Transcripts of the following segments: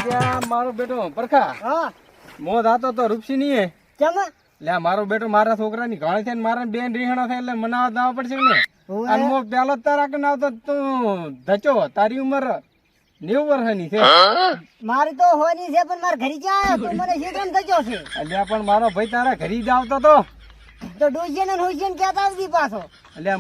મારો બેટો પરખા હા મો જાતો તો રૂપસી ની કેમ લે મારો બેટો મારા છોકરાની ઘાણી થઈને મારા બેન રીહણા થાય એટલે મનાવવા દાવા પડશે ને ઓવે. અને મો પેલો તારા કે નાવતો તું ધચો તારી ઉંમર 90 વર્ષની છે મારી તો હોની છે પણ મારા ઘરે ક્યાં આવ્યો તું મને શીતરમ થયો છે એટલે પણ મારો ભાઈ તારા ઘરે જ આવતો તો તો ડોજિયન અને હોજિયન કહેતા આવતી પાછો એટલે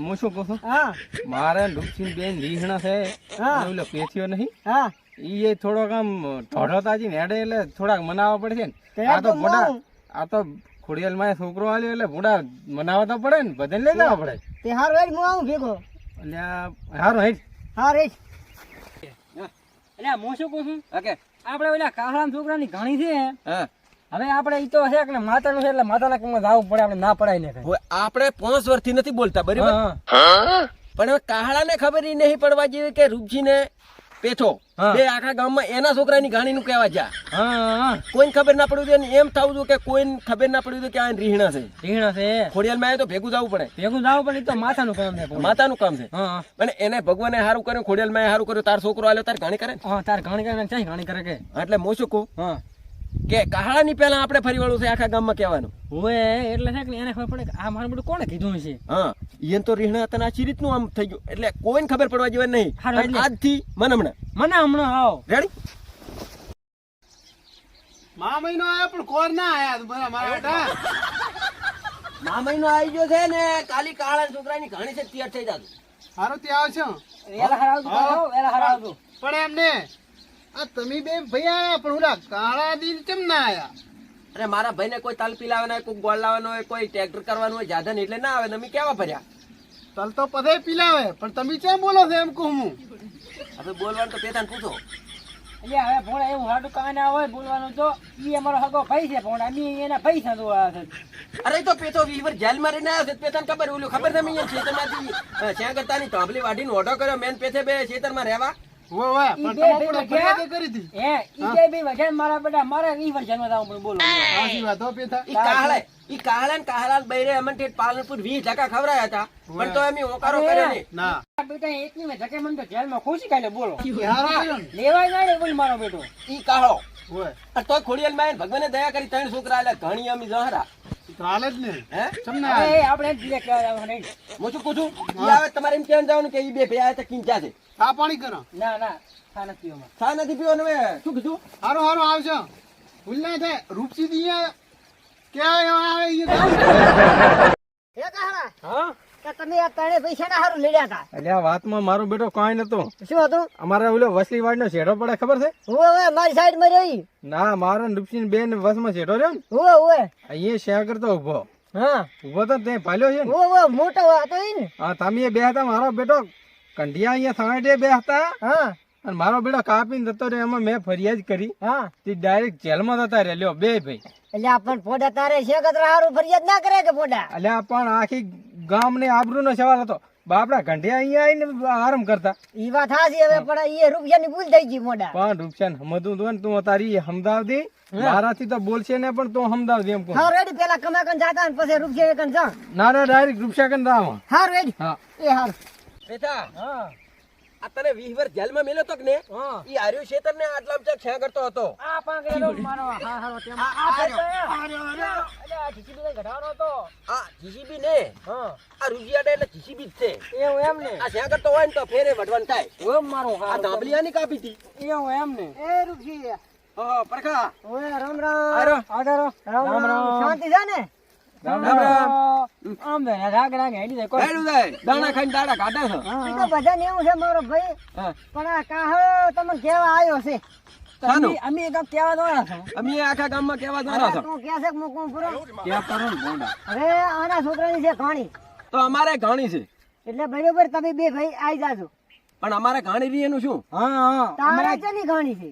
હું શું કહું છું હા મારે રૂપસી બેન રીહણા છે હા. અને ઓલો પેથીઓ નહીં હા ઈ એ થોડોક આમ ઢોઢોતાજી ને હેડે એટલે થોડાક મનાવવા પડશે ને તે આ તો તો મોટા હું. આ તો ખોડિયાલ માં છોકરો આલ્યો એટલે મોટા મનાવવા તો પડે ને બધાને લઈ જવા પડે તે હારું હેડ હું આવું ભેગો એટલે આ હારું હેડ હા રે એટલે હું શું કહું છું આપણે ઓલા કાહળાના છોકરાની ઘણી છે હા હવે આપણે ઈ તો છે કે માતાનું છે એટલે માતાના કામમાં જવું પડે આપણે ના પડાય ને હવે આપણે 5 વર્ષથી નથી બોલતા બરાબર પણ હવે કાહળાને ખબર ઈ નહીં પડવા જેવી કે રૂપજીને પેથો હા. બે આખા ગામમાં એના છોકરાની ઘાણીનું કહેવા જા હા કોઈને ખબર ના પડવું જોઈએ ને એમ થવું જોઈએ કે કોઈને ખબર ના પડવું જોઈએ કે આ રીહણા છે રીહણા છે ખોડિયાલમાં આવે તો ભેગું જવું પડે ભેગું જવું પડે ઈ તો માથાનું કામ છે માતાનું કામ છે હા અને એને ભગવાને સારું કર્યું ખોડિયાલમાં સારું કર્યું તાર છોકરો આલ્યો તાર ઘાણી કરે ને હા તાર ઘણી કરે ચાઈ ઘણી કરે કે એટલે હું શું કહું હા કે કાહળાની પહેલા આપણે ફરી વળવું છે આખા ગામમાં કહેવાનું હોય એટલે છે કે એને ખબર પડે કે આ મારું બધું કોણે કીધું છે હા ઈયન તો રીહણા હતા ને આ રીતનું આમ થઈ ગયું એટલે કોઈને ખબર પડવા જેવા નહીં હારું, અને એટલે. આજથી મને હમણાં મને હમણાં આવો રેડી મા મહિનો આવ્યો પણ કોર ના આયા મારા બેટા મા મહિનો આવી ગયો છે ને કાલી કાળા છોકરાની ઘાણી છે તૈયાર થઈ જાતું હારું ત્યાં આવશો વેલા હરાવજો વેલા હરાવજો પણ એમને આ તમે બે ભાઈ આયા પણ ઓલા કાળા દી કેમ ના આયા અરે મારા ભાઈને કોઈ તલ પીલાવાનો હોય કોઈ ગોળ લાવવાનો હોય કોઈ ટ્રેક્ટર કરવાનું હોય જાધન એટલે ના આવે તમે કેવા ભર્યા તલ તો પધે પીલાવે પણ તમે કેમ બોલો છો એમ કહું હું હવે બોલવાનું તો પેતાને પૂછો એટલે હવે ભોળા એવું હાડું કાંઈ ના હોય બોલવાનું તો ઈ અમારો હગો ભાઈ છે ભોળા અમે એના પૈસા જોવા છે અરે તો પેતો 20 વર્ષ જેલમાં રહીને આવ્યો છે પેતાને ખબર ઓલું ખબર છે મેં ખેતરમાંથી શ્યાં કરતાની તાંબલી વાઢીને ઓઢો કર્યો મેન પેથે બે ખેતરમાં રહેવા વો વા ઈ પણ બે તમે ભાઈ પણ વઢ્યા? ફરિયાદ કરી હતી હે ઈ બે બી વજન મારા બેટા મારે ઈ વજનમાં જાવું પડે બોલો આશી વાત હો પેથા ઈ કાહળા ને કાહળા બૈરે અમને ઠેઠ પાલનપુર 20 ટકા ખવડાયા હતા પણ તો અમે ઓકારો અરે. કર્યો નહીં ના બેટા એકની મેં ધકે મને તો જેલમાં ખુશી કાઢે બોલો હારો કર્યો ને લેવાય ના રે બોલ મારો બેટો ઈ કાહળો હોય અને તોય ખોડિયાલ માં ભગવાને દયા કરી 3 છોકરા આલ્યા ઘણી અમે જહરા તો હાલે જ ને હે ચમ ના હવે હાલે? આપણે જ કહેવા નહીં હું શું પૂછું ઈ આવે તમારે એમ કહેવાનું જવાનું કે ઈ બે ભાઈ આયા તા કિંચા છે ચા પાણી કરો ના ના ખા નથી પીવામાં ચા નથી પીવાનું હવે શું કીધું હારો હારો આવજો ભૂલ ના થાય રૂપસી દી ક્યાં આવે ઈ ગામ હે કાહળા હા કે તમે આ ત્રણે પૈસા ના હારું લેડ્યા હતા એટલે આ વાતમાં મારો બેટો કાંઈ નતો શું હતું અમારે ઓલો વસલીવાડ નો શેઢો પડે ખબર છે હું હવે મારી સાઈડ માં રહી ના મારા રૂપસી બેન વસમાં શેઢો રહ્યો ને હું હવે અહીંયા શ્યાં કરતો ઉભો હા ઉભો તો તે ભાલ્યો છે ને હું મોટો હતો ઈ ને હા તમે બે હતા મારો બેટો કંઢિયા અહીંયા સાંઠે બે હતા હા અને મારો બેટો કાપીને જતો રહ્યો એમાં મેં ફરિયાદ કરી હા તે ડાયરેક્ટ જેલમાં જતા રહ્યા લ્યો બે ભાઈ એટલે આ પણ પોડા તારે છે કતરા હારું ફરિયાદ ના કરે કે પોડા એટલે આ પણ આખી ગામની આબરૂનો સવાલ હતો બાપડા ઘંટિયા અહીંયા આવીને આરામ કરતા ઈ વાત હાચી હવે પણ એ રૂપિયાની ભૂલ થઈ ગઈ મોડા પણ રૂપસાન સમજવું તો ને તું તારી સમજાવતી મારાથી તો બોલશે ને પણ તું સમજાવતી એમ કહું હા રેડી પેલા કમા કન જાતા ને પછી રૂપિયા કન જા ના ના ડાયરેક્ટ રૂપસા કરીને રામ હા રેડી હા એ હાર બેટા હા આ તને 20 વર્ષ જેલમાં મેલ્યો તો કે ને હા ઈ આર્યો શેતર ને આટલામાં ચાક છ્યાં કરતો હતો આ પણ ગયેલો મારો હા હારો તેમ આ એટલે આ જીસીબી ઘટાડવાનો હતો આ જીસીબી ને હા આ રૂજિયાડે એટલે જીસીબી જ છે એવું એમ ને આ છ્યાં કરતો હોય ને તો ફેરે વઢવાનું થાય ઓય મારો આ હારો ધાબલિયાની કાપી હતી એવું એમ ને એ રૂપસી હા પરખા ઓય રામ આરો રામ આધારો રામ રામ શાંતિ છે ને રામ આમ ને રાગ રાગ હેડી દે કોઈ હેડું જાય દાણા ખાઈને દાડા કાઢે છે ઈ તો બધા ને એવું છે મારો ભાઈ હા. પણ આ કાહો તમને કેવા આવ્યો છે શાનું? અમે એક કેવા દોડા છો અમે આખા ગામમાં કેવા દ્વારા છો તું કે છે કે મૂકું પૂરો ક્યાં કરો ને ગોંડા હવે આના છોકરાની છે ઘાણી તો અમારે ઘાણી છે એટલે બરોબર તમે બે ભાઈ આવી જાજો પણ અમારે ઘાણી રહી એનું શું હા હા તારા ચેની ઘાણી છે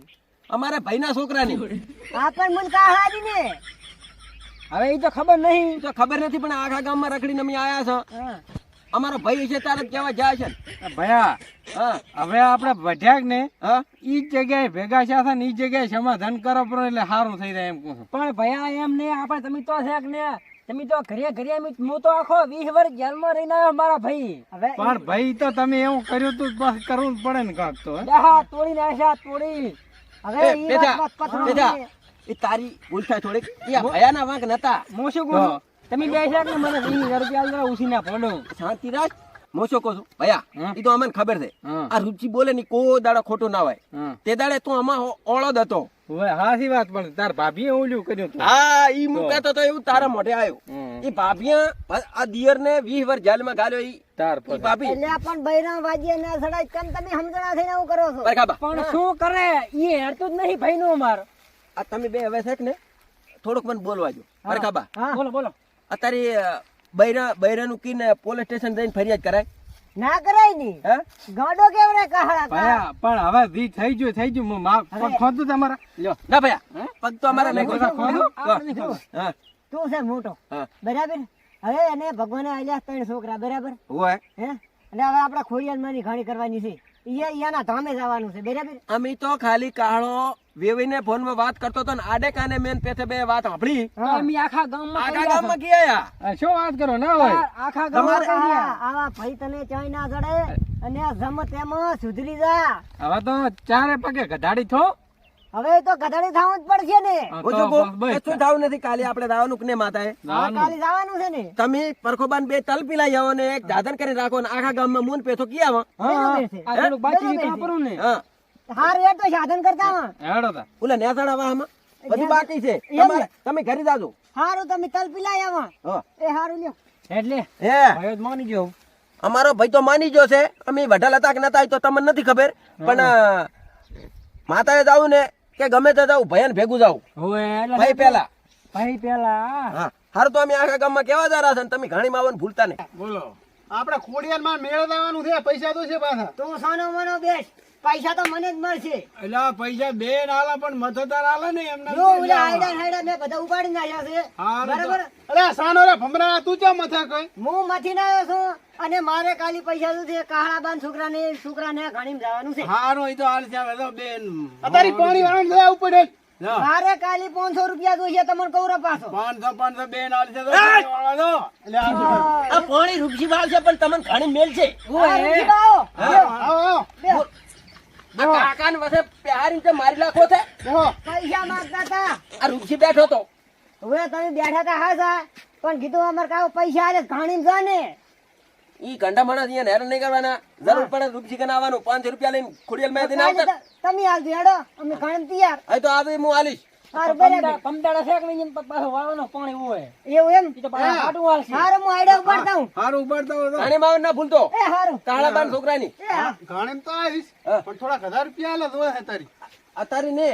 અમારે ભાઈના છોકરાની આ પણ મને કાહાજી ને હવે એ તો ખબર નહીં તો ખબર નથી પણ આખા ગામમાં રખડીને અમે આયા છો હા અમારો ભાઈ છે તારે જ કેવા જાય છે ને. ભયા હા હવે આપણે ભટ્યાક ને હા ઈ જ જગ્યાએ ભેગા થયા ને ઈ જગ્યાએ સમાધાન કરો પણ એટલે સારું થઈ જાય એમ કહું છું. પણ ભયા એમ ને આપણે તમે તો છે કે ને તમે તો ઘરે ઘરે હું તો આખો 20 વર્ષ જેલમાં રહીને આવ્યો મારા ભાઈ હવે પણ ભાઈ તો તમે એવું કર્યું તું બસ કરવું જ પડે ને કાંક તો હે? ડહા તોડી નાખ્યા તોડી હવે એ, ઈ પેથા, વાત પતરું પેથા. છે. એ તારી ભૂલ થાય થોડીક એ આ ભયાના વાંક નતા હું શું કહું છું? તમે બે છે કે મને 20,000 રૂપિયા આલજો, ઉછીના ભોંડું. શાંતિ રાખ હું શું કહું છું ભયા હમ. એ તો અમને ખબર છે હમ. આ રૂચી બોલે ની કોઈ દાડો ખોટું ના હોય હમ. તે દાડે તું આમાં ઓળો જ હતો હવે હાચી વાત, પણ તાર ભાભીએ ઓલું કર્યું તું. હા ઈ મુકાતો તો એવું તારા મોઢે આવ્યું હમ. એ ભાભીએ આ દિયર ને 20 વર્ષ જેલમાં ગાલ્યો ઈ તાર ઈ પછી. ભાભી એટલે આ પણ બૈરા વાજીએ ના સડાય કેમ તમે સમજણા થઈને આવું કરો છો? બરખાબા પણ શું કરે, ઈ હેરતું જ નહીં ભાઈનું અમાર. આ તમે બે હવે છે કે ને થોડુંક મને બોલવા જો બરખાબા હા. બોલો બોલો. અત્યારે બૈરાનું કીને પોલીસ સ્ટેશન જઈને ફરિયાદ કરાય ના કરાય ની હે ગાંડો કેવડે કહાડા ભયા, પણ હવે જી થઈ ગયું હું માફ હવે. ખોદું તમારા. લ્યો. ના ભયા પગ તો અમારા નહીં બધા ખોદો. ખોદો? આપણે નહીં ખોદો. હા તું છે મોટો હા બરાબર. હવે એને ભગવાને આલ્યા 3 છોકરા બરાબર હોય હે અને હવે આપણે ખોડિયાલમાંની ઘાણી કરવાની છે. ઈયાના ધામે જવાનું છે બરાબર. અમે તો ખાલી કાળો વેવીને ફોનમાં વાત કરતો તો ને આડે કાને મેન પેથે બે વાત સાંભળી તો અમે આખા ગામમાં આખા કર્યા ગામમાં ગયા છે. શું વાત કરો, ના હોય આખા ગામમાં તમારે- કર્યા. આવા ભાઈ તને ચાય ના જડે અને આ જમ તેમાં સુધરી જા. હવે તો ચારે પગે ગધાડી થો. હવે તો ગધડી થવું જ પડશે ને. હા, હું તો શું કહું? બસ. કશું થાવું નથી કાલે આપણે દાવાનું કે ને માતાએ હવે કાલે જવાનું છે ને. તમે પરખોબાન બે તલ પીલાઈ આવો ને એક જાધન કરી રાખો ને આખા ગામમાં મૂન પેથો કિયા હા, હા. બરોબર છે. આ થોડુંક બાકી બરોબર છે. વાપરું ને. હા હારું એ તો સાધન કરતા આવા. હેડો તા. ઓલા નેસાડા વાહમાં બધું બાકી છે એમ તમારે તમે ઘરે જાજો હારું તમે તલ પીલાય આવા. હા એ હારું લ્યો. એટલે હે ભાઈ જ માની ગયો. અમારો ભાઈ તો માની ગયો છે અમે વઢાલ હતા કે નતા એ તો તમને નથી ખબર પણ માતાએ જાવું ને કે ગમે તે જાવું ભયન ભેગું જાવું હવે એટલે ભાઈ પેલા ભાઈ પેલા. હા હારું તો અમે આખા ગામમાં કેવા જારા છે ને તમે ઘણી માવન ભૂલતા નહીં બોલો આપણે ખોડિયારમાં મેળ દેવાનું છે, પૈસા તો છે પાછા. તું સોનો મનો બેસ. પૈસા તો મને જ મળશે. એટલે પૈસા બે નાલા પણ મથોદાર આલે ને એમના. જો ઓલા હાયડા હાયડા મેં બધા ઉપાડી નાખ્યા છે બરાબર. અરે સાનો રે ભમરા તું ચા મથા કઈ હું મથી ના આવ્યો છું અને મારે કાલી પૈસા શું છે કાળાબાન છોકરાને ઘાણીમાં જવાનું છે. હારો ઈ તો હાલ છે હવે તો બેન અતારી પાણી વાળા દે ઉપર મારે કાલી 500 રૂપિયા જોઈએ તમને કૌરો પાછો. 500 બેન હાલ છે તો વાળા દો એટલે આ પાણી રૂપસી વાળ છે પણ તમને ઘણી મેલ છે હા, રૂપી આવો. આવો બેહો. આ કાકાને વસે પ્યારી રીતે મારી લાખો છે બેહો. પૈસા માંગતા હતા. આ રૂપસી બેઠો તો હવે તમે બેઠા હતા હા સા પણ કીધું અમારે કાવ પૈસા આલે ઘાણીમાં જા ને. ઈ ગંડા માણસ અહીંયા હેરાન નહીં કરવાના જરૂર પડે રૂપસી કને આવવાનું 500 રૂપિયા લઈને ખોડિયાલ મેં દિન આવતા તમે આવજો હેડો અમે ઘાણીમાં તૈયાર. હવે તો આવે હું આલીશ હારું બરાબર. પમદાડા શેક લઈને પાછો વાળવાનો પાણી હોય. એવું એમ. ઈ તો પાછા કાઢું હાલશે. હારું હું આઈડિયા ઉપાડતા હું. હારું ઉપાડતા હોય તો ઘણી માવન ના ભૂલતો એ હારું. કાળાબાન છોકરાની એ હા. ઘાણે તો આવીશ હા. પણ થોડા 1000 રૂપિયા આલે તો હે તારી અત્યારે ને